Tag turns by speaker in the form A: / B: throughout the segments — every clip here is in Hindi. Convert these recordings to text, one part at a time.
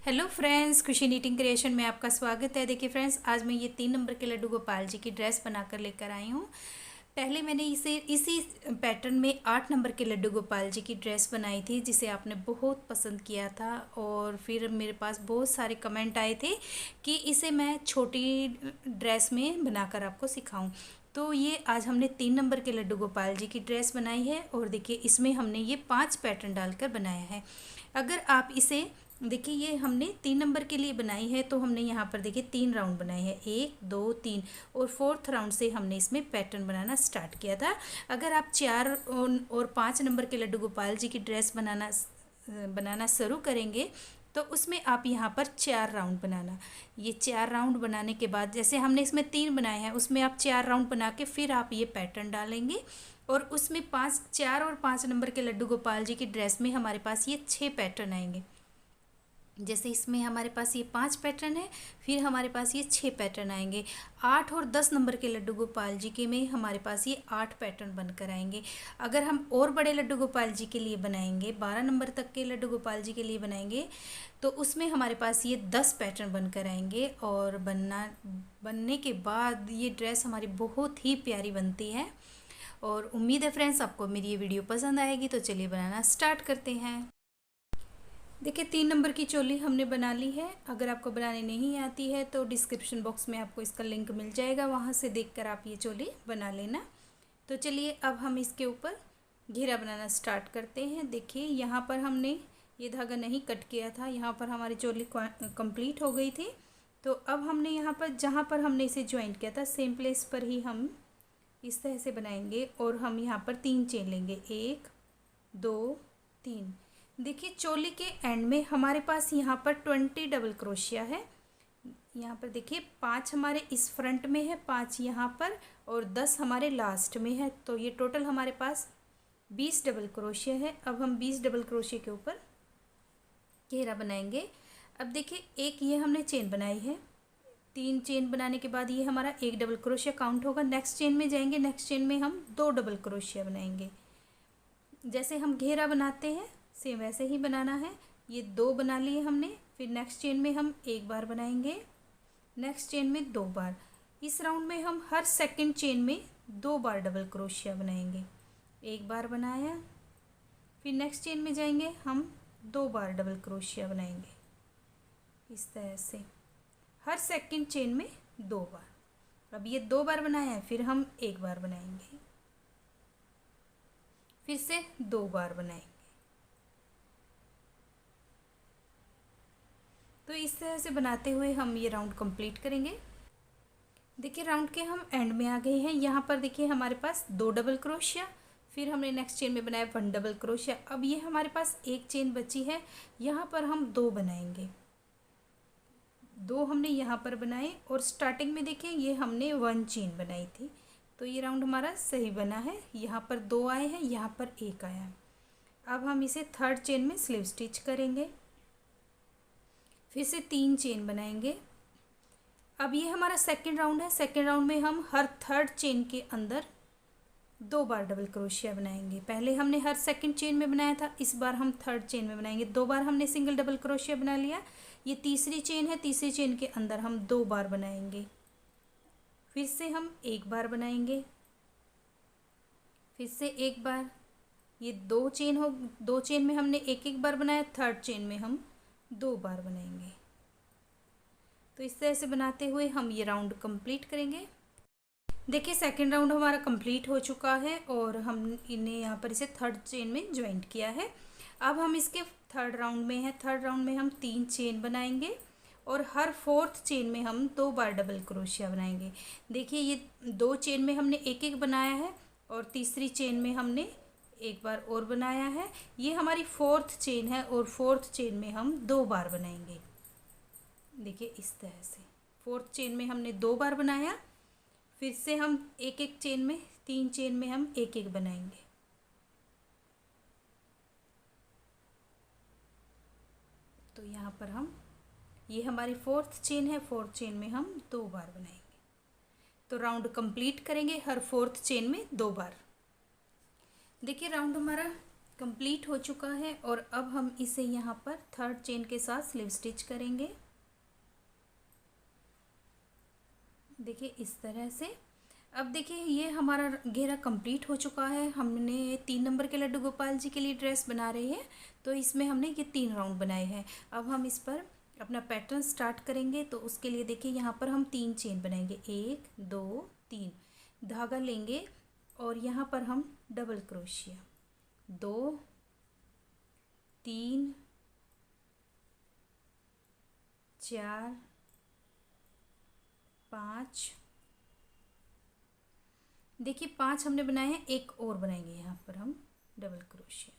A: हेलो फ्रेंड्स, खुशी नीटिंग क्रिएशन में आपका स्वागत है। देखिए फ्रेंड्स, आज मैं ये 3 नंबर के लड्डू गोपाल जी की ड्रेस बनाकर लेकर आई हूँ। पहले मैंने इसी पैटर्न में 8 नंबर के लड्डू गोपाल जी की ड्रेस बनाई थी, जिसे आपने बहुत पसंद किया था और फिर मेरे पास बहुत सारे कमेंट आए थे कि इसे मैं छोटी ड्रेस में बनाकर आपको सिखाऊं। तो ये आज हमने 3 नंबर के लड्डू गोपाल जी की ड्रेस बनाई है और देखिए इसमें हमने ये 5 पैटर्न डालकर बनाया है। अगर आप इसे देखिए, ये हमने 3 नंबर के लिए बनाई है, तो हमने यहाँ पर देखिए 3 राउंड बनाए हैं, 1 2 3 और 4th राउंड से हमने इसमें पैटर्न बनाना स्टार्ट किया था। अगर आप 4 और 5 नंबर के लड्डू गोपाल जी की ड्रेस बनाना शुरू करेंगे तो उसमें आप यहाँ पर 4 राउंड बनाना। ये 4 राउंड बनाने के बाद, जैसे हमने इसमें 3 बनाए हैं, उसमें आप 4 राउंड बना के फिर आप ये पैटर्न डालेंगे और उसमें 4 और 5 नंबर के लड्डू गोपाल जी की ड्रेस में हमारे पास ये 6 पैटर्न आएंगे। जैसे इसमें हमारे पास ये 5 पैटर्न है, फिर हमारे पास ये 6 पैटर्न आएंगे। 8 और 10 नंबर के लड्डू गोपाल जी के में हमारे पास ये 8 पैटर्न बनकर आएंगे। अगर हम और बड़े लड्डू गोपाल जी के लिए बनाएंगे, 12 नंबर तक के लड्डू गोपाल जी के लिए बनाएंगे, तो उसमें हमारे पास ये 10 पैटर्न बनकर आएंगे और बनने के बाद ये ड्रेस हमारी बहुत ही प्यारी बनती है। और उम्मीद है फ्रेंड्स आपको मेरी ये वीडियो पसंद आएगी। तो चलिए बनाना स्टार्ट करते हैं। देखिए 3 नंबर की चोली हमने बना ली है। अगर आपको बनाने नहीं आती है तो डिस्क्रिप्शन बॉक्स में आपको इसका लिंक मिल जाएगा, वहाँ से देखकर आप ये चोली बना लेना। तो चलिए अब हम इसके ऊपर घेरा बनाना स्टार्ट करते हैं। देखिए यहाँ पर हमने ये धागा नहीं कट किया था, यहाँ पर हमारी चोली कंप्लीट हो गई थी। तो अब हमने यहाँ पर जहाँ पर हमने इसे ज्वाइंट किया था, सेम प्लेस पर ही हम इस तरह से बनाएंगे और हम यहाँ पर 3 चेन लेंगे, 1 2 3। देखिए चोली के एंड में हमारे पास यहाँ पर 20 डबल क्रोशिया है। यहाँ पर देखिए 5 हमारे इस फ्रंट में है, 5 यहाँ पर और 10 हमारे लास्ट में है। तो ये टोटल हमारे पास 20 डबल क्रोशिया है। अब हम 20 डबल क्रोशिया के ऊपर घेरा बनाएंगे। अब देखिए एक ये हमने चेन बनाई है, 3 चेन बनाने के बाद ये हमारा 1 डबल क्रोशिया काउंट होगा। नेक्स्ट चेन में जाएंगे, नेक्स्ट चेन में हम 2 डबल क्रोशिया बनाएंगे। जैसे हम घेरा बनाते हैं सेम वैसे ही बनाना है। ये 2 बना लिए हमने, फिर नेक्स्ट चेन में हम 1 बार बनाएंगे, नेक्स्ट चेन में 2 बार। इस राउंड में हम हर सेकंड चेन में 2 बार डबल क्रोशिया बनाएंगे। 1 बार बनाया, फिर नेक्स्ट चेन में जाएंगे, हम 2 बार डबल क्रोशिया बनाएंगे। इस तरह से हर सेकंड चेन में 2 बार। अब ये 2 बार बनाया है, फिर हम 1 बार बनाएंगे, फिर से 2 बार बनाएंगे। तो इस तरह से बनाते हुए हम ये राउंड कंप्लीट करेंगे। देखिए राउंड के हम एंड में आ गए हैं। यहाँ पर देखिए हमारे पास 2 डबल क्रोशिया, फिर हमने नेक्स्ट चेन में बनाया 1 डबल क्रोशिया। अब ये हमारे पास एक चेन बची है, यहाँ पर हम 2 बनाएंगे। 2 हमने यहाँ पर बनाए और स्टार्टिंग में देखिए ये हमने 1 चेन बनाई थी। तो ये राउंड हमारा सही बना है। यहाँ पर 2 आए हैं, यहाँ पर 1 आया है। अब हम इसे 3rd चेन में स्लिप स्टिच करेंगे, फिर से 3 चेन बनाएंगे। अब ये हमारा सेकंड राउंड है। सेकंड राउंड में हम हर 3rd चेन के अंदर 2 बार डबल क्रोशिया बनाएंगे। पहले हमने हर सेकंड चेन में बनाया था, इस बार हम 3rd चेन में बनाएंगे। 2 बार हमने सिंगल डबल क्रोशिया बना लिया। ये तीसरी चेन है, तीसरी चेन के अंदर हम 2 बार बनाएंगे, फिर से हम 1 बार बनाएंगे, फिर से 1 बार। ये 2 चेन में हमने 1 बार बनाया, 3rd चेन में हम 2 बार बनाएंगे। तो इस तरह से बनाते हुए हम ये राउंड कंप्लीट करेंगे। देखिए सेकंड राउंड हमारा कंप्लीट हो चुका है और हमने यहाँ पर इसे 3rd चेन में ज्वाइंट किया है। अब हम इसके 3rd राउंड में हैं। 3rd राउंड में हम 3 चेन बनाएंगे और हर 4th चेन में हम 2 बार डबल क्रोशिया बनाएंगे। देखिए ये 2 चेन में हमने 1 बनाया है और तीसरी चेन में हमने 1 बार और बनाया है। ये हमारी 4th चेन है और 4th चेन में हम 2 बार बनाएंगे। देखिए इस तरह से 4th चेन में हमने 2 बार बनाया, फिर से हम 1 चेन में 3 चेन में हम 1 बनाएंगे। तो यहाँ पर हम ये हमारी 4th चेन है, 4th चेन में हम 2 बार बनाएंगे। तो राउंड कंप्लीट करेंगे हर 4th चेन में 2 बार। देखिए राउंड हमारा कंप्लीट हो चुका है और अब हम इसे यहाँ पर थर्ड चेन के साथ स्लीव स्टिच करेंगे। देखिए इस तरह से। अब देखिए ये हमारा घेरा कंप्लीट हो चुका है। हमने 3 नंबर के लड्डू गोपाल जी के लिए ड्रेस बना रहे हैं, तो इसमें हमने ये 3 राउंड बनाए हैं। अब हम इस पर अपना पैटर्न स्टार्ट करेंगे। तो उसके लिए देखिए यहाँ पर हम 3 चेन बनाएंगे, 1 2 3। धागा लेंगे और यहाँ पर हम डबल क्रोशिया 2 3 4 5। देखिए 5 हमने बनाए हैं, एक और बनाएंगे यहाँ पर हम डबल क्रोशिया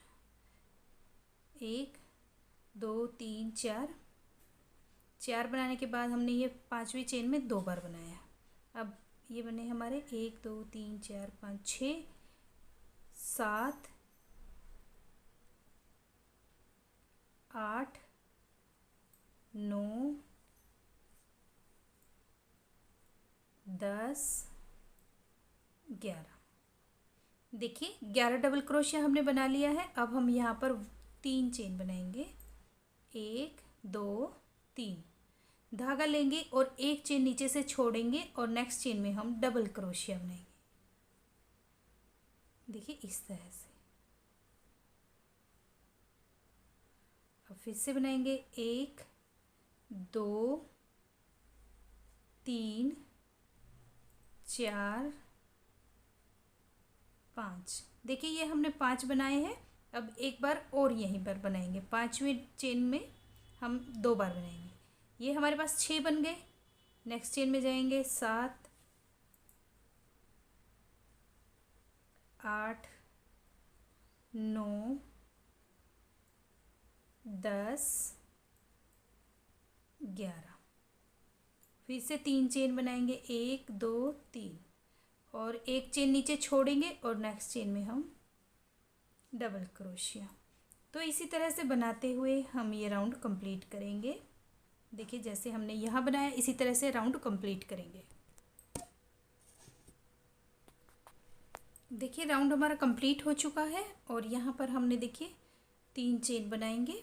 A: 1 2 3 4। 4 बनाने के बाद हमने ये 5वीं चेन में 2 बार बनाया। अब ये बने हमारे 1 2 3 4 5 6 7 8 9 10 11। देखिए 11 डबल क्रोशिया हमने बना लिया है। अब हम यहाँ पर 3 चेन बनाएंगे, 1 2 3। धागा लेंगे और एक चेन नीचे से छोड़ेंगे और नेक्स्ट चेन में हम डबल क्रोशिया बनाएंगे। देखिए इस तरह से। अब फिर से बनाएंगे 1 2 3 4 5। देखिए ये हमने 5 बनाए हैं। अब एक बार और यहीं पर बनाएंगे, 5वीं चेन में हम 2 बार बनाएंगे। ये हमारे पास 6 बन गए। नेक्स्ट चेन में जाएंगे 7 8 9 10 11। फिर से 3 चेन बनाएंगे, 1 2 3 और एक चेन नीचे छोड़ेंगे और नेक्स्ट चेन में हम डबल क्रोशिया। तो इसी तरह से बनाते हुए हम ये राउंड कंप्लीट करेंगे। देखिए जैसे हमने यहाँ बनाया इसी तरह से राउंड कंप्लीट करेंगे। देखिए राउंड हमारा कंप्लीट हो चुका है और यहाँ पर हमने देखिए 3 चेन बनाएंगे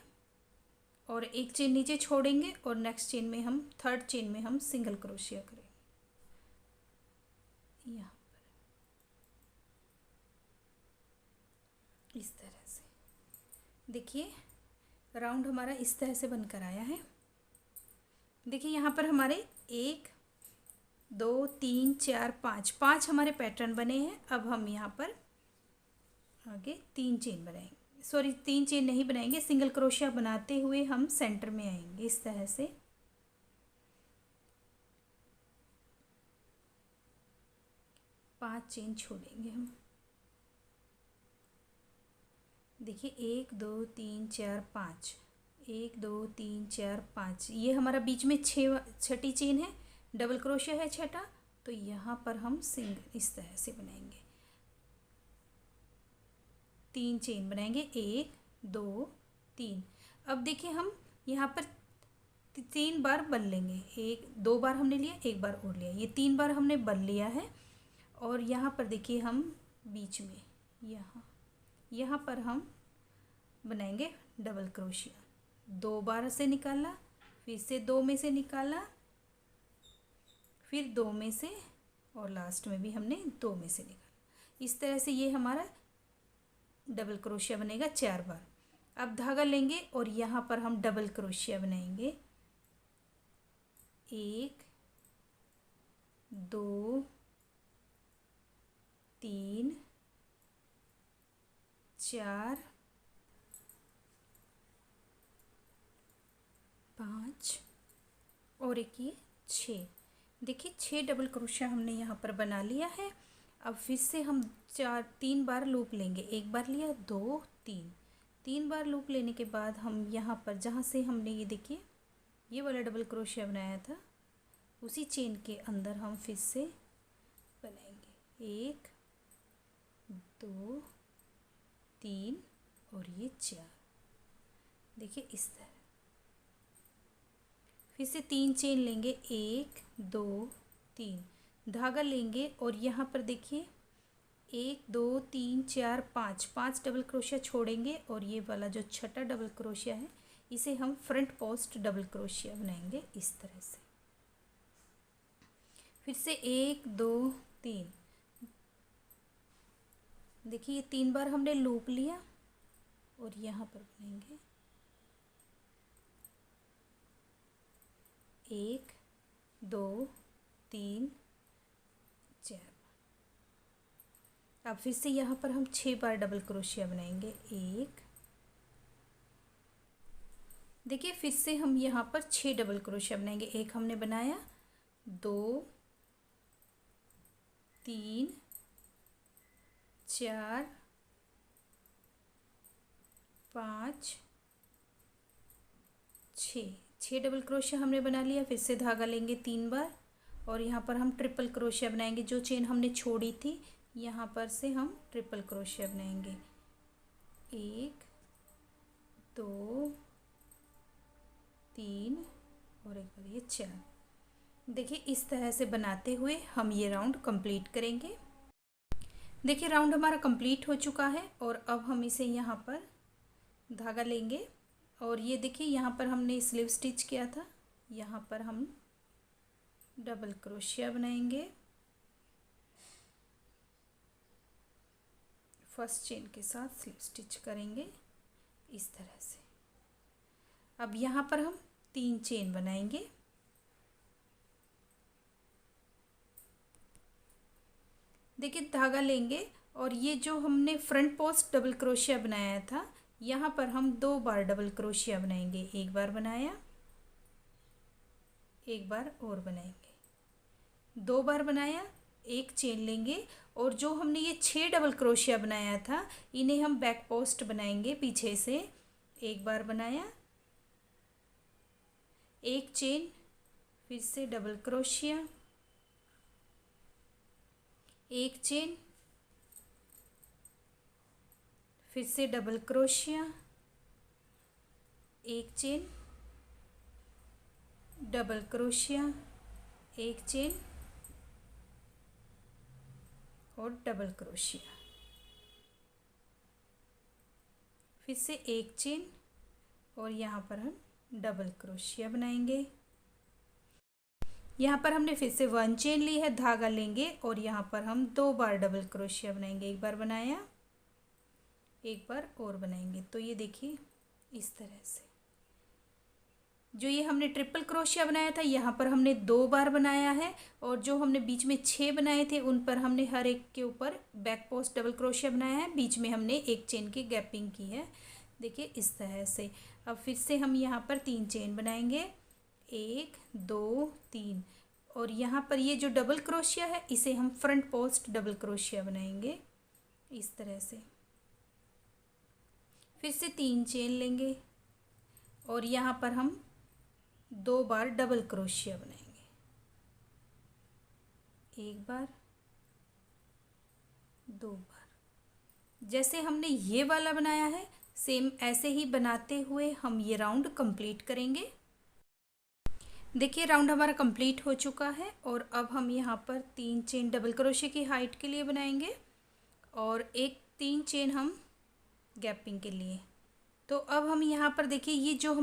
A: और एक चेन नीचे छोड़ेंगे और नेक्स्ट चेन में हम थर्ड चेन में हम सिंगल क्रोशिया करेंगे यहाँ पर इस तरह से। देखिए राउंड हमारा इस तरह से बनकर आया है। देखिए यहाँ पर हमारे 1 2 3 4 5 हमारे पैटर्न बने हैं। अब हम यहाँ पर आगे 3 चेन बनाएंगे, सॉरी 3 चेन नहीं बनाएंगे, सिंगल क्रोशिया बनाते हुए हम सेंटर में आएंगे इस तरह से। पांच चेन छोड़ेंगे हम। देखिए 1 2 3 4 5, 1 2 3 4 5। ये हमारा बीच में छठी चेन है, डबल क्रोशिया है छठा। तो यहाँ पर हम सिंगल इस तरह से बनाएंगे, 3 चेन बनाएंगे, 1 2 3। अब देखिए हम यहाँ पर 3 बार बल लेंगे, 2 बार हमने लिया, 1 बार और लिया, ये 3 बार हमने बल लिया है। और यहाँ पर देखिए हम बीच में यहाँ पर हम बनाएंगे डबल क्रोशिया। 2 बार से निकाला, फिर से 2 में से निकाला, फिर 2 में से और लास्ट में भी हमने 2 में से निकाला। इस तरह से ये हमारा डबल क्रोशिया बनेगा 4 बार। अब धागा लेंगे और यहाँ पर हम डबल क्रोशिया बनाएंगे, 1 2 3 4 5 और एक ये 6। देखिए 6 डबल क्रोशिया हमने यहाँ पर बना लिया है। अब फिर से हम 3 बार लूप लेंगे, 1 बार लिया, 2 3 बार लूप लेने के बाद हम यहाँ पर जहाँ से हमने ये देखिए ये वाला डबल क्रोशिया बनाया था उसी चेन के अंदर हम फिर से बनाएंगे, 1 2 3 और ये 4। देखिए इस तरह। फिर से 3 चेन लेंगे, 1 2 3। धागा लेंगे और यहाँ पर देखिए 1 2 3 4 5 5 डबल क्रोशिया छोड़ेंगे और ये वाला जो छठा डबल क्रोशिया है इसे हम फ्रंट पोस्ट डबल क्रोशिया बनाएंगे इस तरह से। फिर से 1 2 3, देखिए ये 3 बार हमने लूप लिया और यहाँ पर बनाएंगे 1 2 3 4। अब फिर से यहाँ पर हम 6 बार डबल क्रोशिया बनाएंगे। एक, देखिए फिर से हम यहाँ पर 6 डबल क्रोशिया बनाएंगे। एक हमने बनाया, 2 3 4 5 6 डबल क्रोशिया हमने बना लिया। फिर से धागा लेंगे 3 बार और यहाँ पर हम ट्रिपल क्रोशिया बनाएंगे। जो चेन हमने छोड़ी थी यहाँ पर से हम ट्रिपल क्रोशिया बनाएंगे। 1 2 3 और एक बार ये 4। देखिए इस तरह से बनाते हुए हम ये राउंड कंप्लीट करेंगे। देखिए राउंड हमारा कंप्लीट हो चुका है और अब हम इसे यहाँ पर धागा लेंगे और ये देखिए यहाँ पर हमने स्लीव स्टिच किया था, यहाँ पर हम डबल क्रोशिया बनाएंगे। फर्स्ट चेन के साथ स्लीव स्टिच करेंगे इस तरह से। अब यहाँ पर हम 3 चेन बनाएंगे। देखिए धागा लेंगे और ये जो हमने फ्रंट पोस्ट डबल क्रोशिया बनाया था यहाँ पर हम 2 बार डबल क्रोशिया बनाएंगे। एक बार बनाया, एक बार और बनाएंगे, 2 बार बनाया, एक चेन लेंगे और जो हमने ये 6 डबल क्रोशिया बनाया था इन्हें हम बैक पोस्ट बनाएंगे पीछे से। एक बार बनाया, एक चेन, फिर से डबल क्रोशिया, एक चेन, फिर से डबल क्रोशिया, एक चेन, डबल क्रोशिया, एक चेन और डबल क्रोशिया, फिर से एक चेन और यहाँ पर हम डबल क्रोशिया बनाएंगे। यहाँ पर हमने फिर से 1 चेन ली है, धागा लेंगे और यहाँ पर हम 2 बार डबल क्रोशिया बनाएंगे। एक बार बनाया, एक बार और बनाएंगे। तो ये देखिए इस तरह से जो ये हमने ट्रिपल क्रोशिया बनाया था यहाँ पर हमने 2 बार बनाया है और जो हमने बीच में 6 बनाए थे उन पर हमने हर एक के ऊपर बैक पोस्ट डबल क्रोशिया बनाया है। बीच में हमने एक चेन की गैपिंग की है, देखिए इस तरह से। अब फिर से हम यहाँ पर 3 चेन बनाएंगे, 1 2 3 और यहाँ पर ये जो डबल क्रोशिया है इसे हम फ्रंट पोस्ट डबल क्रोशिया बनाएंगे इस तरह से। फिर से 3 चेन लेंगे और यहाँ पर हम 2 बार डबल क्रोशिया बनाएंगे। एक बार, 2 बार। जैसे हमने ये वाला बनाया है सेम ऐसे ही बनाते हुए हम ये राउंड कंप्लीट करेंगे। देखिए राउंड हमारा कंप्लीट हो चुका है और अब हम यहाँ पर 3 चेन डबल क्रोशिया की हाइट के लिए बनाएंगे और 3 चेन हम गैपिंग के लिए। तो अब हम यहाँ पर देखिए ये जो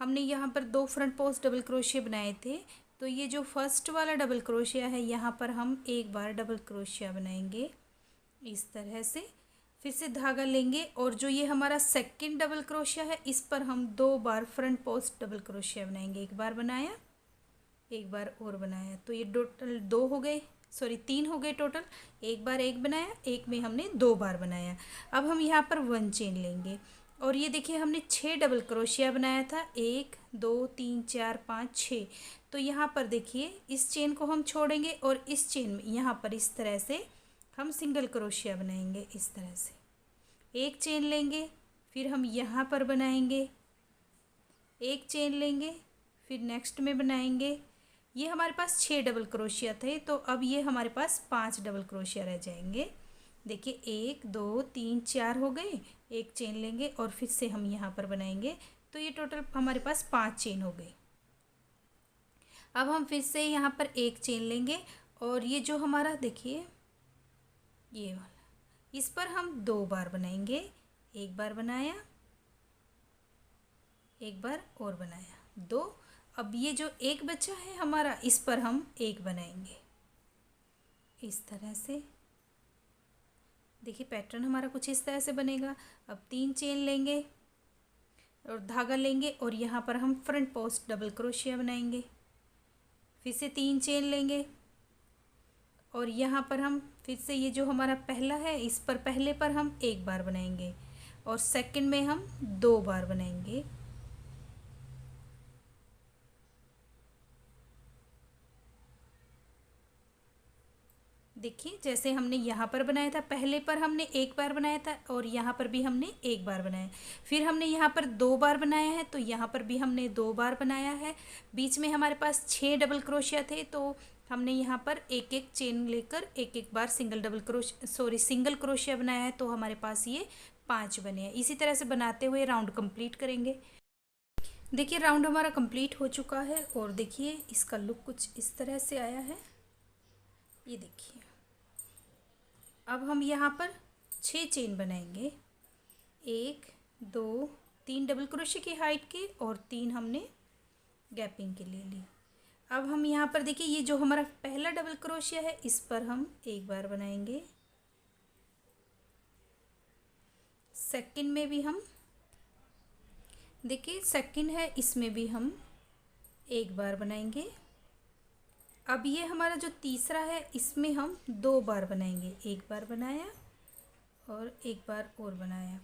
A: हमने यहाँ पर 2 फ्रंट पोस्ट डबल क्रोशिया बनाए थे, तो ये जो फर्स्ट वाला डबल क्रोशिया है यहाँ पर हम 1 बार डबल क्रोशिया बनाएंगे इस तरह से। फिर से धागा लेंगे और जो ये हमारा सेकंड डबल क्रोशिया है इस पर हम 2 बार फ्रंट पोस्ट डबल क्रोशिया बनाएंगे। एक बार बनाया, एक बार और बनाया, तो ये टोटल 2 हो गए, सॉरी 3 हो गए टोटल। एक बार एक बनाया, एक में हमने 2 बार बनाया। अब हम यहाँ पर 1 चेन लेंगे और ये देखिए हमने 6 डबल क्रोशिया बनाया था, 1 2 3 4 5 6। तो यहाँ पर देखिए इस चेन को हम छोड़ेंगे और इस चेन में यहाँ पर इस तरह से हम सिंगल क्रोशिया बनाएंगे इस तरह से। एक चेन लेंगे, फिर हम यहाँ पर बनाएंगे, एक चेन लेंगे, फिर नेक्स्ट में बनाएंगे। ये हमारे पास 6 डबल क्रोशिया थे, तो अब ये हमारे पास 5 डबल क्रोशिया रह जाएंगे। देखिए 1 2 3 4 हो गए, एक चेन लेंगे और फिर से हम यहाँ पर बनाएंगे, तो ये टोटल हमारे पास 5 चेन हो गई। अब हम फिर से यहाँ पर एक चेन लेंगे और ये जो हमारा देखिए ये वाला, इस पर हम 2 बार बनाएंगे। एक बार बनाया, एक बार और बनाया, 2। अब ये जो एक बचा है हमारा, इस पर हम एक बनाएंगे इस तरह से। देखिए पैटर्न हमारा कुछ इस तरह से बनेगा। अब 3 चेन लेंगे और धागा लेंगे और यहाँ पर हम फ्रंट पोस्ट डबल क्रोशिया बनाएंगे। फिर से 3 चेन लेंगे और यहाँ पर हम फिर से ये जो हमारा पहला है, इस पर पहले पर हम एक बार बनाएंगे और सेकंड में हम 2 बार बनाएंगे। देखिए जैसे हमने यहाँ पर बनाया था, पहले पर हमने एक बार बनाया था और यहाँ पर भी हमने एक बार बनाया। फिर हमने यहाँ पर 2 बार बनाया है, तो यहाँ पर भी हमने 2 बार बनाया है। बीच में हमारे पास 6 डबल क्रोशिया थे, तो हमने यहाँ पर एक एक चेन लेकर एक एक बार सिंगल क्रोशिया बनाया है, तो हमारे पास ये 5 बने हैं। इसी तरह से बनाते हुए राउंड कंप्लीट करेंगे। देखिए राउंड हमारा कंप्लीट हो चुका है और देखिए इसका लुक कुछ इस तरह से आया है। ये देखिए अब हम यहाँ पर 6 चेन बनाएंगे। 1 2 3 डबल क्रोशिया की हाइट की और 3 हमने गैपिंग के लिए ली। अब हम यहाँ पर देखिए ये जो हमारा पहला डबल क्रोशिया है, इस पर हम एक बार बनाएंगे। सेकंड में भी हम देखिए सेकंड है, इसमें भी हम एक बार बनाएंगे। अब ये हमारा जो तीसरा है, इसमें हम 2 बार बनाएंगे। एक बार बनाया और एक बार और बनाया।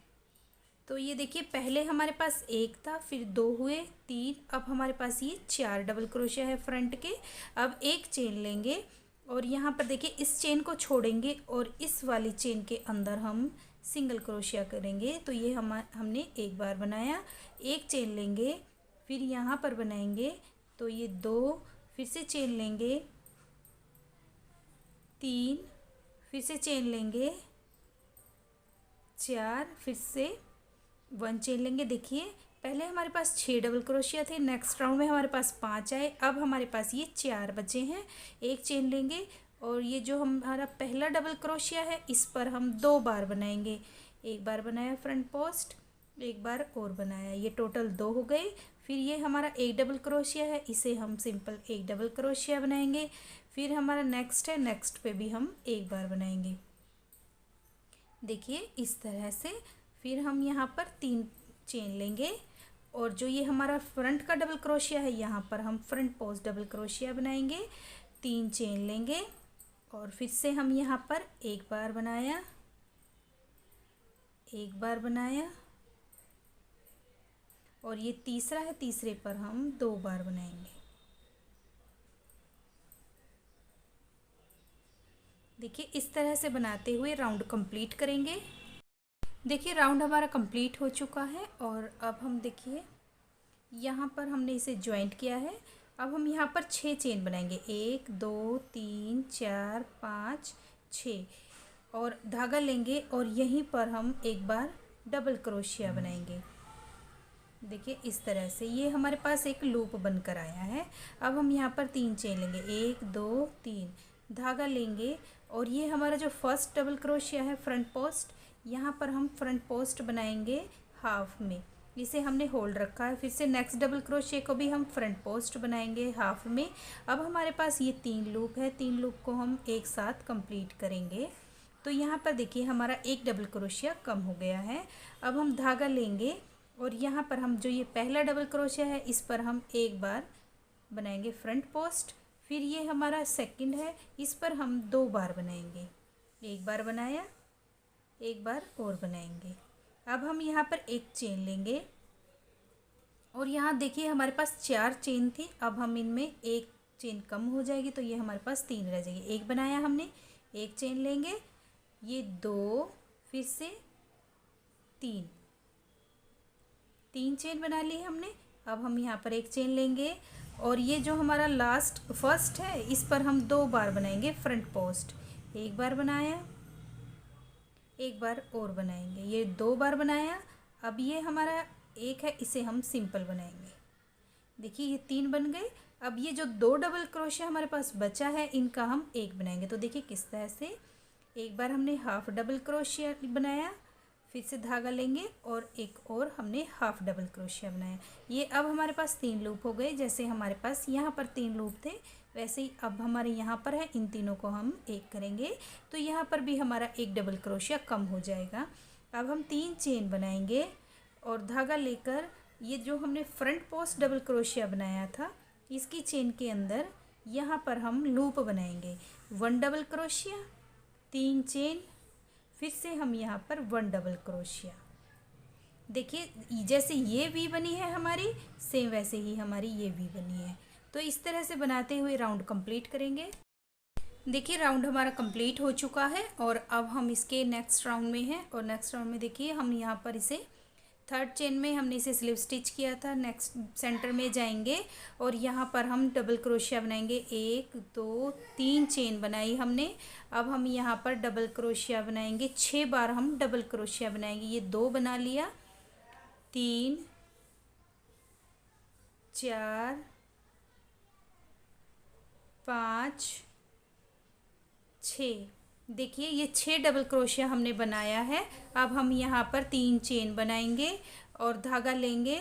A: तो ये देखिए पहले हमारे पास एक था, फिर 2 हुए, 3, अब हमारे पास ये 4 डबल क्रोशिया है फ्रंट के। अब एक चेन लेंगे और यहाँ पर देखिए इस चेन को छोड़ेंगे और इस वाली चेन के अंदर हम सिंगल क्रोशिया करेंगे। तो ये हमने एक बार बनाया। एक चेन लेंगे, फिर यहाँ पर बनाएंगे, तो ये 2, फिर से चेन लेंगे, 3, फिर से चेन लेंगे, 4, फिर से 1 चेन लेंगे। देखिए पहले हमारे पास 6 डबल क्रोशिया थे, नेक्स्ट राउंड में हमारे पास 5 आए। अब हमारे पास ये 4 बचे हैं। एक चेन लेंगे और ये जो हमारा पहला डबल क्रोशिया है, इस पर हम 2 बार बनाएंगे। एक बार बनाया फ्रंट पोस्ट, एक बार और बनाया, ये टोटल 2 हो गए। फिर ये हमारा एक डबल क्रोशिया है, इसे हम सिंपल एक डबल क्रोशिया बनाएंगे। फिर हमारा नेक्स्ट है, नेक्स्ट पे भी हम एक बार बनाएंगे। देखिए इस तरह से। फिर हम यहाँ पर 3 चेन लेंगे और जो ये हमारा फ्रंट का डबल क्रोशिया है, यहाँ पर हम फ्रंट पोस्ट डबल क्रोशिया बनाएंगे। 3 चेन लेंगे और फिर से हम यहाँ पर एक बार बनाया, एक बार बनाया और ये तीसरा है, तीसरे पर हम 2 बार बनाएंगे। देखिए इस तरह से बनाते हुए राउंड कंप्लीट करेंगे। देखिए राउंड हमारा कंप्लीट हो चुका है और अब हम देखिए यहाँ पर हमने इसे ज्वाइंट किया है। अब हम यहाँ पर 6 चेन बनाएंगे। 1 2 3 4 5 6 और धागा लेंगे और यहीं पर हम एक बार डबल क्रोशिया बनाएंगे। देखिए इस तरह से ये हमारे पास एक लूप बनकर आया है। अब हम यहाँ पर 3 चेन लेंगे। 1 2 3 धागा लेंगे और ये हमारा जो फर्स्ट डबल क्रोशिया है फ्रंट पोस्ट, यहाँ पर हम फ्रंट पोस्ट बनाएंगे हाफ में, इसे हमने होल्ड रखा है। फिर से नेक्स्ट डबल क्रोशिया को भी हम फ्रंट पोस्ट बनाएंगे हाफ में। अब हमारे पास ये 3 लूप है, 3 लूप को हम एक साथ कंप्लीट करेंगे। तो यहाँ पर देखिए हमारा एक डबल क्रोशिया कम हो गया है। अब हम धागा लेंगे और यहाँ पर हम जो ये पहला डबल क्रोशिया है, इस पर हम एक बार बनाएंगे फ्रंट पोस्ट। फिर ये हमारा सेकंड है, इस पर हम 2 बार बनाएंगे। एक बार बनाया, एक बार और बनाएंगे। अब हम यहाँ पर एक चेन लेंगे और यहाँ देखिए हमारे पास 4 चेन थी। अब हम इनमें एक चेन कम हो जाएगी, तो ये हमारे पास 3 रह जाएगी। एक बनाया हमने, एक चेन लेंगे, ये 2, फिर से 3 चेन बना ली हमने। अब हम यहाँ पर एक चेन लेंगे और ये जो हमारा लास्ट फर्स्ट है, इस पर हम 2 बार बनाएंगे फ्रंट पोस्ट। एक बार बनाया, एक बार और बनाएंगे, ये 2 बार बनाया। अब ये हमारा एक है, इसे हम सिंपल बनाएंगे। देखिए ये 3 बन गए। अब ये जो 2 डबल क्रोशिया हमारे पास बचा है, इनका हम एक बनाएंगे। तो देखिए किस तरह से एक बार हमने हाफ डबल क्रोशिया बनाया, फिर से धागा लेंगे और एक और हमने हाफ डबल क्रोशिया बनाया। ये अब हमारे पास 3 लूप हो गए। जैसे हमारे पास यहाँ पर 3 लूप थे वैसे ही अब हमारे यहाँ पर है, इन तीनों को हम एक करेंगे तो यहाँ पर भी हमारा एक डबल क्रोशिया कम हो जाएगा। अब हम 3 चेन बनाएंगे और धागा लेकर ये जो हमने फ्रंट पोस्ट डबल क्रोशिया बनाया था इसकी चेन के अंदर यहाँ पर हम लूप बनाएंगे। 1 डबल क्रोशिया, 3 चेन, फिर से हम यहाँ पर 1 डबल क्रोशिया। देखिए जैसे ये वी बनी है हमारी, सेम वैसे ही हमारी ये वी बनी है। तो इस तरह से बनाते हुए राउंड कंप्लीट करेंगे। देखिए राउंड हमारा कंप्लीट हो चुका है और अब हम इसके नेक्स्ट राउंड में हैं। और नेक्स्ट राउंड में देखिए हम यहाँ पर इसे 3rd चेन में हमने इसे स्लिप स्टिच किया था। नेक्स्ट सेंटर में जाएंगे और यहाँ पर हम डबल क्रोशिया बनाएंगे। 1 2 3 चेन बनाई हमने। अब हम यहाँ पर डबल क्रोशिया बनाएंगे। 6 बार हम डबल क्रोशिया बनाएंगे। ये 2 बना लिया, 3 4 5 6। देखिए ये 6 डबल क्रोशिया हमने बनाया है। अब हम यहाँ पर 3 चेन बनाएंगे और धागा लेंगे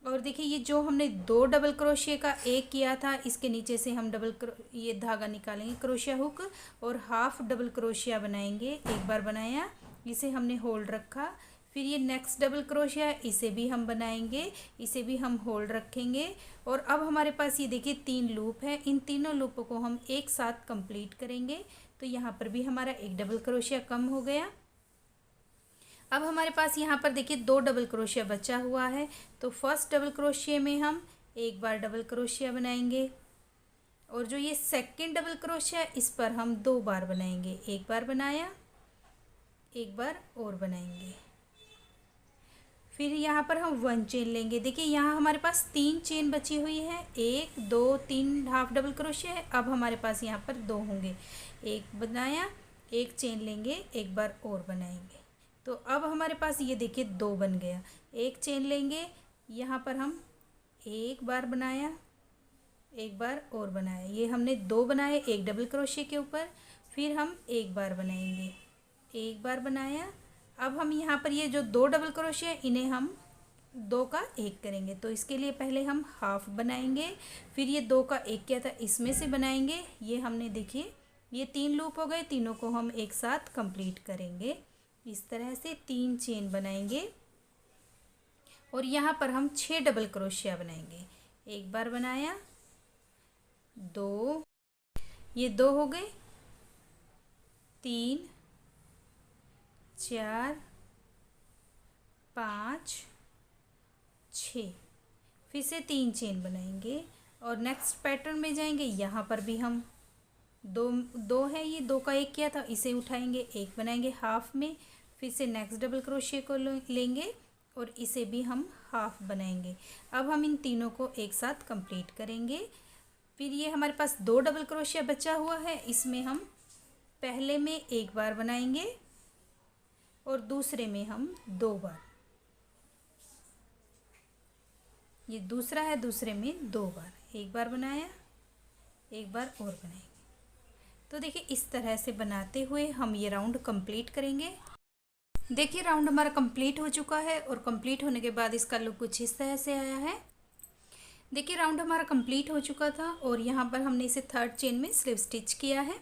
A: और देखिए ये जो हमने 2 डबल क्रोशिया का एक किया था इसके नीचे से हम ये धागा निकालेंगे क्रोशिया हुक और हाफ डबल क्रोशिया बनाएंगे। एक बार बनाया, इसे हमने होल्ड रखा, फिर ये नेक्स्ट डबल क्रोशिया इसे भी हम बनाएंगे, इसे भी हम होल्ड रखेंगे। और अब हमारे पास ये देखिए 3 लूप है, इन तीनों लूपों को हम एक साथ कंप्लीट करेंगे। तो यहाँ पर भी हमारा एक डबल क्रोशिया कम हो गया। अब हमारे पास यहाँ पर देखिए 2 डबल क्रोशिया बचा हुआ है। तो फर्स्ट डबल क्रोशिया में हम एक बार डबल क्रोशिया बनाएंगे और जो ये सेकंड डबल क्रोशिया इस पर हम 2 बार बनाएंगे। एक बार बनाया, एक बार और बनाएंगे, फिर यहाँ पर हम 1 चेन लेंगे। देखिए यहाँ हमारे पास 3 चेन बची हुई है, 1 2 3 हाफ डबल क्रोशिया है। अब हमारे पास यहाँ पर 2 होंगे। एक बनाया, 1 चेन लेंगे, एक बार और बनाएंगे। तो अब हमारे पास ये देखिए 2 बन गया। 1 चेन लेंगे, यहाँ पर हम एक बार बनाया, एक बार और बनाया। ये हमने 2 बनाए एक डबल क्रोशिया के ऊपर, फिर हम एक बार बनाएंगे, एक बार बनाया। अब हम यहाँ पर ये जो 2 डबल क्रोशिया इन्हें हम 2 का 1 करेंगे। तो इसके लिए पहले हम हाफ बनाएंगे, फिर ये 2 का 1 किया था इसमें से बनाएंगे। ये हमने देखिए ये 3 लूप हो गए, तीनों को हम एक साथ कंप्लीट करेंगे। इस तरह से 3 चेन बनाएंगे और यहाँ पर हम 6 डबल क्रोशिया बनाएंगे। एक बार बनाया, 2, ये 2 हो गए, 3 4 5 6, फिर से 3 चेन बनाएंगे और नेक्स्ट पैटर्न में जाएंगे। यहाँ पर भी हम 2 है, ये 2 का 1 किया था इसे उठाएंगे, एक बनाएंगे हाफ में, फिर से नेक्स्ट डबल क्रोशिया को लेंगे और इसे भी हम हाफ बनाएंगे। अब हम इन तीनों को एक साथ कंप्लीट करेंगे। फिर ये हमारे पास 2 डबल क्रोशिया बचा हुआ है, इसमें हम पहले में एक बार बनाएंगे और दूसरे में हम 2 बार। ये दूसरा है, दूसरे में 2 बार, एक बार बनाया, एक बार और बनाएंगे। तो देखिए इस तरह से बनाते हुए हम ये राउंड कंप्लीट करेंगे। देखिए राउंड हमारा कंप्लीट हो चुका है और कंप्लीट होने के बाद इसका लुक कुछ इस तरह से आया है। देखिए राउंड हमारा कंप्लीट हो चुका था और यहाँ पर हमने इसे 3rd चेन में स्लिप स्टिच किया है।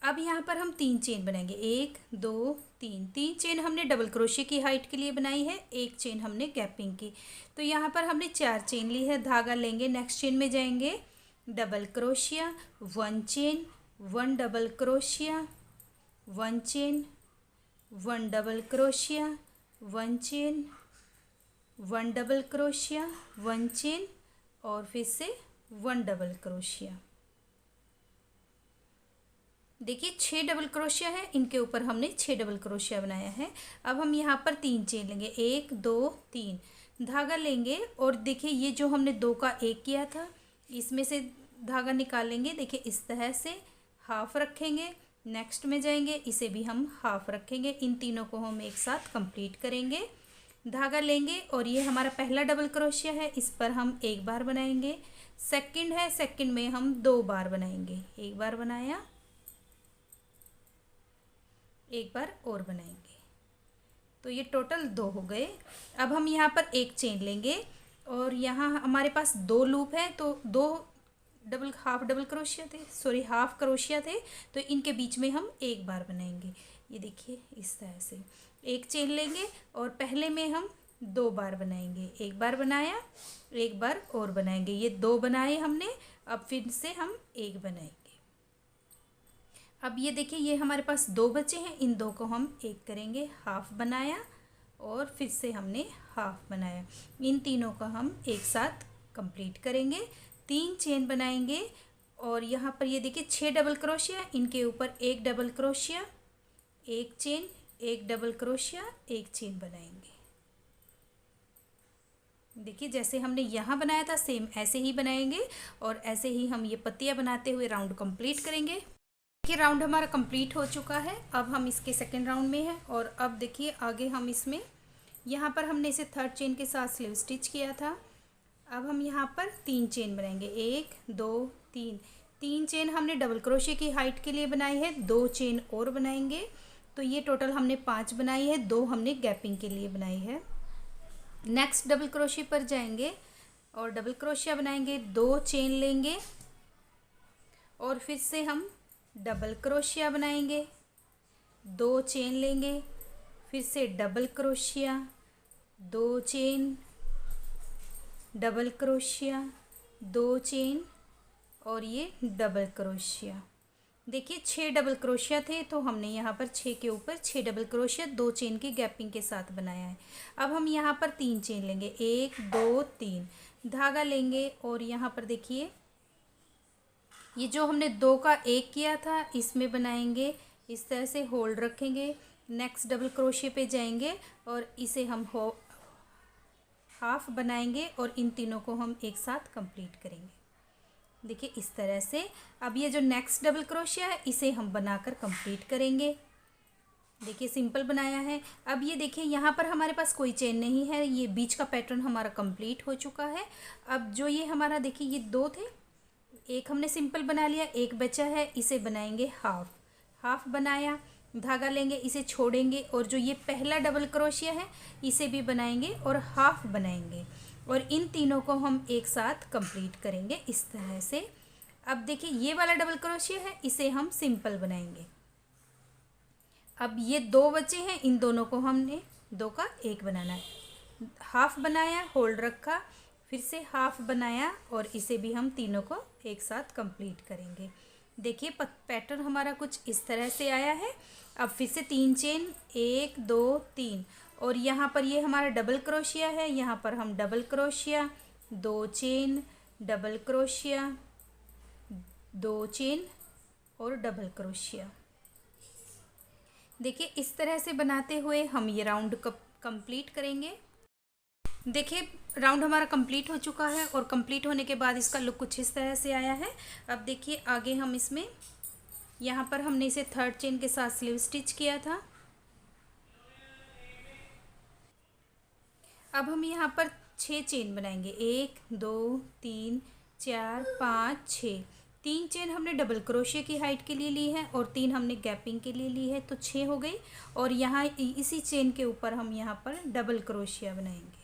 A: अब यहाँ पर हम 3 चेन बनाएंगे, 1 2 3 चेन हमने डबल क्रोशिया की हाइट के लिए बनाई है, 1 चेन हमने गैपिंग की। तो यहाँ पर हमने 4 चेन ली है। धागा लेंगे, नेक्स्ट चेन में जाएंगे, double crochet, 1 chain, 1 double crochet, 1 chain, 1 double crochet, 1 chain, 1 double crochet, 1 chain और फिर से 1 डबल क्रोशिया। देखिए 6 डबल क्रोशिया है, इनके ऊपर हमने 6 डबल क्रोशिया बनाया है। अब हम यहाँ पर 3 चेन लेंगे, 1 2 3, धागा लेंगे और देखिए ये जो हमने 2 का 1 किया था इसमें से धागा निकालेंगे। देखिए इस तरह से हाफ रखेंगे, नेक्स्ट में जाएंगे, इसे भी हम हाफ रखेंगे। इन तीनों को हम एक साथ कंप्लीट करेंगे। धागा लेंगे और ये हमारा पहला डबल क्रोशिया है, इस पर हम एक बार बनाएंगे। सेकंड है, सेकंड में हम 2 बार बनाएंगे। एक बार बनाया, एक बार और बनाएंगे। तो ये टोटल 2 हो गए। अब हम यहाँ पर एक चेन लेंगे और यहाँ हमारे पास 2 लूप है, तो 2 हाफ क्रोशिया थे, तो इनके बीच में हम एक बार बनाएंगे। ये देखिए इस तरह से एक चेन लेंगे और पहले में हम 2 बार बनाएंगे। एक बार बनाया, एक बार और बनाएंगे। ये 2 बनाए हमने, अब फिर से हम एक बनाएंगे। अब ये देखिए ये हमारे पास 2 बचे हैं, इन 2 को हम एक करेंगे। हाफ बनाया और फिर से हमने हाफ बनाया। इन तीनों का हम एक साथ कंप्लीट करेंगे। 3 चेन बनाएंगे और यहाँ पर ये देखिए 6 डबल क्रोशिया, इनके ऊपर एक डबल क्रोशिया, एक चेन, एक डबल क्रोशिया, एक चेन बनाएंगे। देखिए जैसे हमने यहाँ बनाया था सेम ऐसे ही बनाएंगे और ऐसे ही हम ये पत्तियाँ बनाते हुए राउंड कंप्लीट करेंगे। देखिए राउंड हमारा कंप्लीट हो चुका है। अब हम इसके सेकंड राउंड में हैं और अब देखिए आगे हम इसमें, यहाँ पर हमने इसे 3rd चेन के साथ स्लीव स्टिच किया था। अब हम यहाँ पर 3 चेन बनाएंगे, 1 2 3। 3 चेन हमने डबल क्रोशिया की हाइट के लिए बनाई है, 2 चेन और बनाएंगे। तो ये टोटल हमने 5 बनाई है, 2 हमने गैपिंग के लिए बनाई है। नेक्स्ट डबल क्रोशिया पर जाएंगे और डबल क्रोशिया बनाएंगे, 2 चेन लेंगे और फिर से हम डबल क्रोशिया बनाएंगे, 2 चेन लेंगे, फिर से double crochet, 2 chain, double crochet, 2 chain और ये डबल क्रोशिया। देखिए 6 डबल क्रोशिया थे, तो हमने यहाँ पर 6 के ऊपर 6 डबल क्रोशिया 2 चेन की गैपिंग के साथ बनाया है। अब हम यहाँ पर 3 चेन लेंगे, 1 2 3, धागा लेंगे और यहाँ पर देखिए ये जो हमने 2 का 1 किया था इसमें बनाएंगे। इस तरह से होल्ड रखेंगे, नेक्स्ट डबल क्रोशिया पे जाएंगे और इसे हम हाफ बनाएंगे और इन तीनों को हम एक साथ कंप्लीट करेंगे। देखिए इस तरह से। अब ये जो नेक्स्ट डबल क्रोशिया है इसे हम बनाकर कंप्लीट करेंगे। देखिए सिंपल बनाया है। अब ये देखिए यहाँ पर हमारे पास कोई चेन नहीं है, ये बीच का पैटर्न हमारा कंप्लीट हो चुका है। अब जो ये हमारा देखिए ये 2 थे, एक हमने सिंपल बना लिया, एक बचा है, इसे बनाएंगे हाफ। हाफ बनाया, धागा लेंगे, इसे छोड़ेंगे और जो ये पहला डबल क्रोशिया है इसे भी बनाएंगे और हाफ बनाएंगे और इन तीनों को हम एक साथ कंप्लीट करेंगे इस तरह से। अब देखिए ये वाला डबल क्रोशिया है, इसे हम सिंपल बनाएंगे। अब ये 2 बचे हैं, इन दोनों को हमने 2 का 1 बनाना है। हाफ बनाया, होल्ड रखा, फिर से हाफ बनाया और इसे भी हम तीनों को एक साथ कंप्लीट करेंगे। देखिए पैटर्न हमारा कुछ इस तरह से आया है। अब फिर से 3 चेन, 1 2 3 और यहाँ पर ये हमारा डबल क्रोशिया है, यहाँ पर हम double crochet, 2 chain, double crochet, 2 chain और डबल क्रोशिया। देखिए इस तरह से बनाते हुए हम ये राउंड कंप्लीट करेंगे। देखिए राउंड हमारा कंप्लीट हो चुका है और कंप्लीट होने के बाद इसका लुक कुछ इस तरह से आया है। अब देखिए आगे हम इसमें, यहाँ पर हमने इसे 3rd चेन के साथ स्लीव स्टिच किया था। अब हम यहाँ पर 6 चेन बनाएंगे, 1 2 3 4 5 6। 3 चेन हमने डबल क्रोशिया की हाइट के लिए ली है और 3 हमने गैपिंग के लिए ली है, तो 6 हो गई। और यहाँ इसी चेन के ऊपर हम यहाँ पर डबल क्रोशिया बनाएंगे।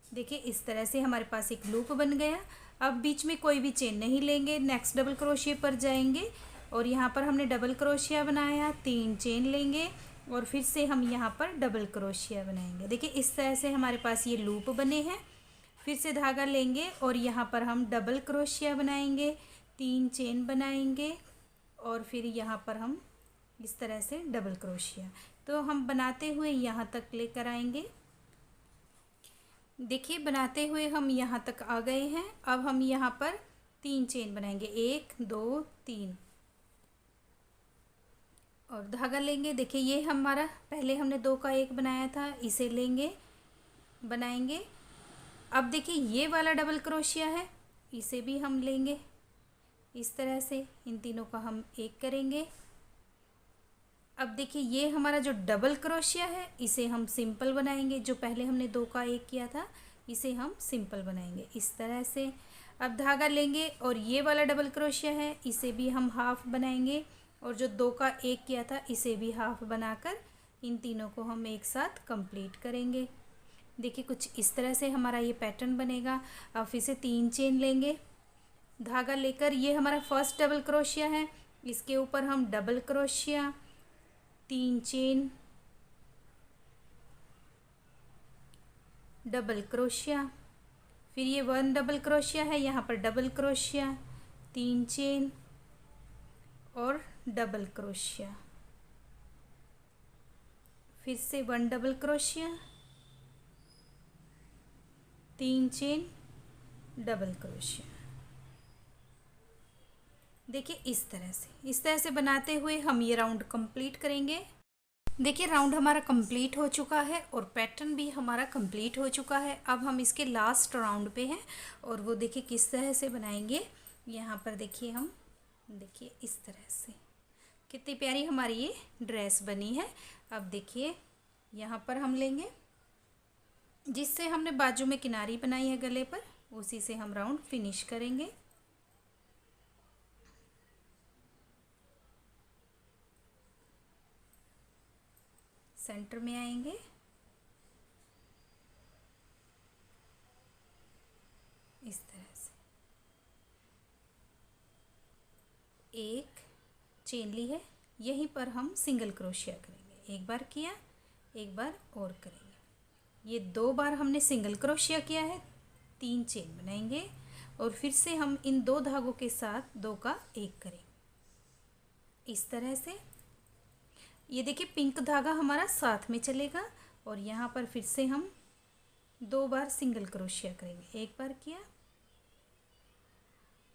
A: देखिए इस तरह से हमारे पास एक लूप बन गया। अब बीच में कोई भी चेन नहीं लेंगे, नेक्स्ट डबल क्रोशिया पर जाएंगे और यहाँ पर हमने डबल क्रोशिया बनाया, 3 चेन लेंगे और फिर से हम यहाँ पर डबल क्रोशिया बनाएंगे। देखिए इस तरह से हमारे पास ये लूप बने हैं। फिर से धागा लेंगे और यहाँ पर हम डबल क्रोशिया बनाएंगे, 3 चेन बनाएंगे और फिर यहाँ पर हम इस तरह से डबल क्रोशिया। तो हम बनाते हुए यहाँ तक लेकर आएंगे। देखिए बनाते हुए हम यहाँ तक आ गए हैं। अब हम यहाँ पर 3 चेन बनाएंगे, 1 2 3 और धागा लेंगे। देखिए ये हमारा पहले हमने 2 का 1 बनाया था, इसे लेंगे, बनाएंगे। अब देखिए ये वाला डबल क्रोशिया है, इसे भी हम लेंगे इस तरह से, इन तीनों का हम एक करेंगे। अब देखिए ये हमारा जो डबल क्रोशिया है इसे हम सिंपल बनाएंगे, जो पहले हमने 2 का 1 किया था इसे हम सिंपल बनाएंगे इस तरह से। अब धागा लेंगे और ये वाला डबल क्रोशिया है, इसे भी हम हाफ बनाएंगे और जो 2 का 1 किया था इसे भी हाफ बनाकर इन तीनों को हम एक साथ कंप्लीट करेंगे। देखिए कुछ इस तरह से हमारा ये पैटर्न बनेगा। अब फिर से 3 चेन लेंगे, धागा लेकर, ये हमारा फर्स्ट डबल क्रोशिया है, इसके ऊपर हम double crochet, 3 chain, double crochet, फिर ये 1 डबल क्रोशिया है, यहाँ पर डबल क्रोशिया, 3 चेन और डबल क्रोशिया, फिर से 1 double crochet, 3 chain, double crochet. देखिए इस तरह से बनाते हुए हम ये राउंड कंप्लीट करेंगे। देखिए राउंड हमारा कंप्लीट हो चुका है और पैटर्न भी हमारा कंप्लीट हो चुका है। अब हम इसके लास्ट राउंड पे हैं और वो देखिए किस तरह से बनाएंगे। यहाँ पर देखिए हम, देखिए इस तरह से कितनी प्यारी हमारी ये ड्रेस बनी है। अब देखिए यहाँ पर हम लेंगे, जिससे हमने बाजू में किनारी बनाई है गले पर, उसी से हम राउंड फिनिश करेंगे। सेंटर में आएंगे, इस तरह से एक चेन ली है, यहीं पर हम सिंगल क्रोशिया करेंगे। एक बार किया, एक बार और करेंगे। ये 2 बार हमने सिंगल क्रोशिया किया है, 3 चेन बनाएंगे और फिर से हम इन 2 धागों के साथ 2 का 1 करेंगे इस तरह से। ये देखिए पिंक धागा हमारा साथ में चलेगा और यहाँ पर फिर से हम 2 बार सिंगल क्रोशिया करेंगे। एक बार किया,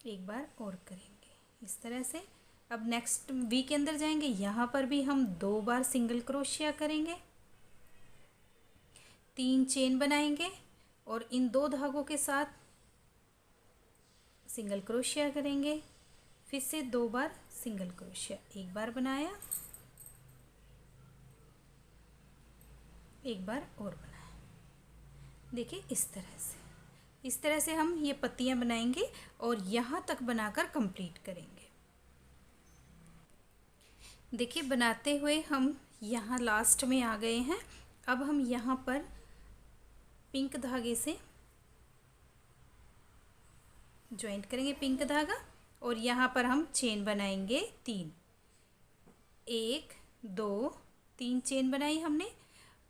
A: एक बार और करेंगे इस तरह से। अब नेक्स्ट वी के अंदर जाएंगे, यहाँ पर भी हम 2 बार सिंगल क्रोशिया करेंगे, 3 चेन बनाएंगे और इन 2 धागों के साथ सिंगल क्रोशिया करेंगे। फिर से 2 बार सिंगल क्रोशिया, एक बार बनाया, एक बार और बनाया। देखिए इस तरह से हम ये पत्तियां बनाएंगे और यहाँ तक बनाकर कंप्लीट करेंगे। देखिए बनाते हुए हम यहाँ लास्ट में आ गए हैं। अब हम यहाँ पर पिंक धागे से ज्वाइंट करेंगे, पिंक धागा, और यहाँ पर हम चेन बनाएंगे 3, 1 2 3 चेन बनाई हमने।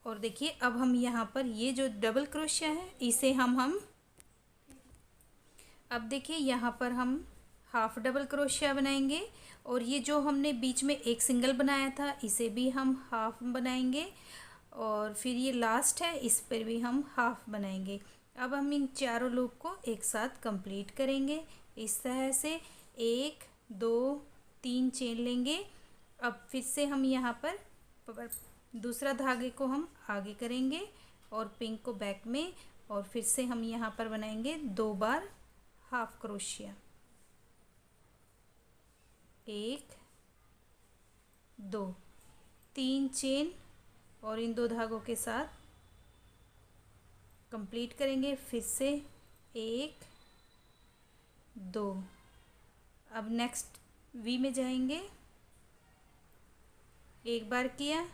A: और देखिए अब हम यहाँ पर ये जो डबल क्रोशिया है इसे हम अब देखिए यहाँ पर हम हाफ डबल क्रोशिया बनाएंगे और ये जो हमने बीच में एक सिंगल बनाया था इसे भी हम हाफ बनाएंगे और फिर ये लास्ट है इस पर भी हम हाफ बनाएंगे। अब हम इन चारों लूप को एक साथ कंप्लीट करेंगे इस तरह से। 1 2 3 चेन लेंगे। अब फिर से हम यहाँ पर दूसरा धागे को हम आगे करेंगे और पिंक को बैक में, और फिर से हम यहाँ पर बनाएंगे 2 बार हाफ क्रोशिया, 1 2 3 चेन और इन 2 धागों के साथ कंप्लीट करेंगे। फिर से 1 2। अब नेक्स्ट वी में जाएंगे, एक बार किया,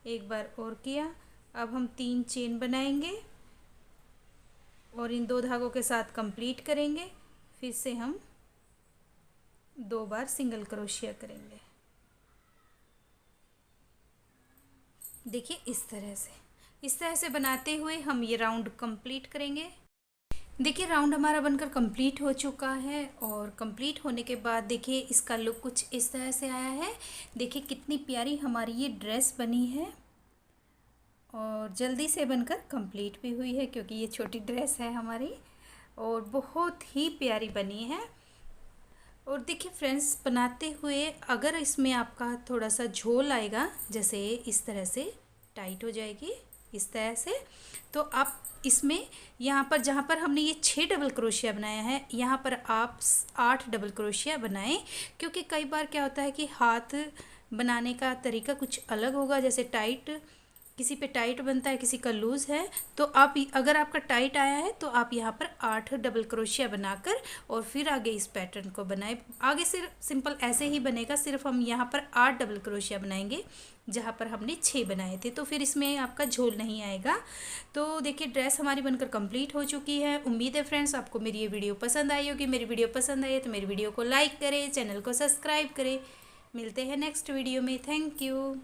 A: एक बार और किया। अब हम 3 चेन बनाएंगे और इन 2 धागों के साथ कंप्लीट करेंगे। फिर से हम 2 बार सिंगल क्रोशिया करेंगे। देखिए इस तरह से बनाते हुए हम ये राउंड कंप्लीट करेंगे। देखिए राउंड हमारा बनकर कंप्लीट हो चुका है और कंप्लीट होने के बाद देखिए इसका लुक कुछ इस तरह से आया है। देखिए कितनी प्यारी हमारी ये ड्रेस बनी है और जल्दी से बनकर कंप्लीट भी हुई है क्योंकि ये छोटी ड्रेस है हमारी और बहुत ही प्यारी बनी है। और देखिए फ्रेंड्स बनाते हुए अगर इसमें आपका थोड़ा सा झोल आएगा, जैसे इस तरह से टाइट हो जाएगी इस तरह से, तो आप इसमें यहाँ पर जहाँ पर हमने ये 6 डबल क्रोशिया बनाया है यहाँ पर आप 8 डबल क्रोशिया बनाएं, क्योंकि कई बार क्या होता है कि हाथ बनाने का तरीका कुछ अलग होगा, जैसे टाइट किसी पे टाइट बनता है, किसी का लूज़ है। तो आप अगर आपका टाइट आया है तो आप यहाँ पर 8 डबल क्रोशिया बनाकर और फिर आगे इस पैटर्न को बनाए। आगे सिर्फ सिंपल ऐसे ही बनेगा, सिर्फ हम यहाँ पर 8 डबल क्रोशिया बनाएंगे जहाँ पर हमने 6 बनाए थे, तो फिर इसमें आपका झोल नहीं आएगा। तो देखिए ड्रेस हमारी बनकर कंप्लीट हो चुकी है। उम्मीद है फ्रेंड्स आपको मेरी ये वीडियो पसंद आई होगी। मेरी वीडियो पसंद आई है तो मेरी वीडियो को लाइक करें, चैनल को सब्सक्राइब करें। मिलते हैं नेक्स्ट वीडियो में। Thank you.